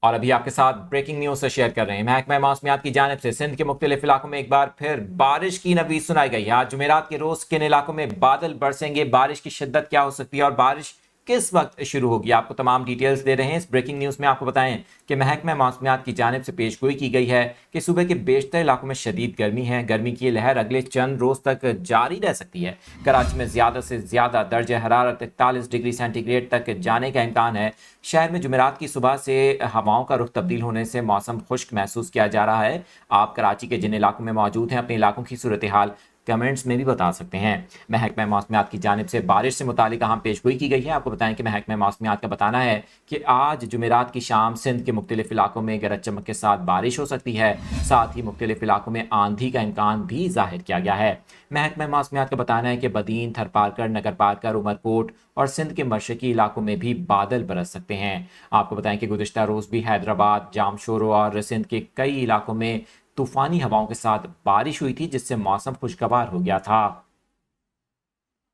اور ابھی آپ کے ساتھ بریکنگ نیوز سے شیئر کر رہے ہیں محکمہ موسمیات کی جانب سے سندھ کے مختلف علاقوں میں ایک بار پھر بارش کی نوید سنائی گئی ہے۔ آج جمعرات کے روز کن علاقوں میں بادل برسیں گے، بارش کی شدت کیا ہو سکتی ہے اور بارش کس وقت شروع ہوگی، آپ کو تمام ڈیٹیلز دے رہے ہیں۔ اس بریکنگ نیوز میں آپ کو بتائیں کہ محکمہ موسمیات کی جانب سے پیش گوئی کی گئی ہے کہ صوبے کے بیشتر علاقوں میں شدید گرمی ہے۔ گرمی کی یہ لہر اگلے چند روز تک جاری رہ سکتی ہے۔ کراچی میں زیادہ سے زیادہ درجہ حرارت 41 ڈگری سینٹی گریڈ تک جانے کا امکان ہے۔ شہر میں جمعرات کی صبح سے ہواؤں کا رخ تبدیل ہونے سے موسم خشک محسوس کیا جا رہا ہے۔ آپ کراچی کے جن علاقوں میں موجود ہیں اپنے علاقوں کی صورتحال کمنٹس میں بھی بتا سکتے ہیں۔ محکمہ موسمیات کی جانب سے بارش سے متعلق اہم پیش گوئی کی گئی ہے۔ آپ کو بتائیں کہ محکمہ موسمیات کا بتانا ہے کہ آج جمعرات کی شام سندھ کے مختلف علاقوں میں گرج چمک کے ساتھ بارش ہو سکتی ہے، ساتھ ہی مختلف علاقوں میں آندھی کا امکان بھی ظاہر کیا گیا ہے۔ محکمہ موسمیات کا بتانا ہے کہ بدین، تھر پارکر، نگر پارکر، عمر کوٹ اور سندھ کے مشرقی علاقوں میں بھی بادل برس سکتے ہیں۔ آپ کو بتائیں کہ گزشتہ روز بھی حیدرآباد، جامشورو اور سندھ کے کئی علاقوں میں طوفانی ہواؤں کے ساتھ بارش ہوئی تھی، جس سے موسم خوشگوار ہو گیا تھا۔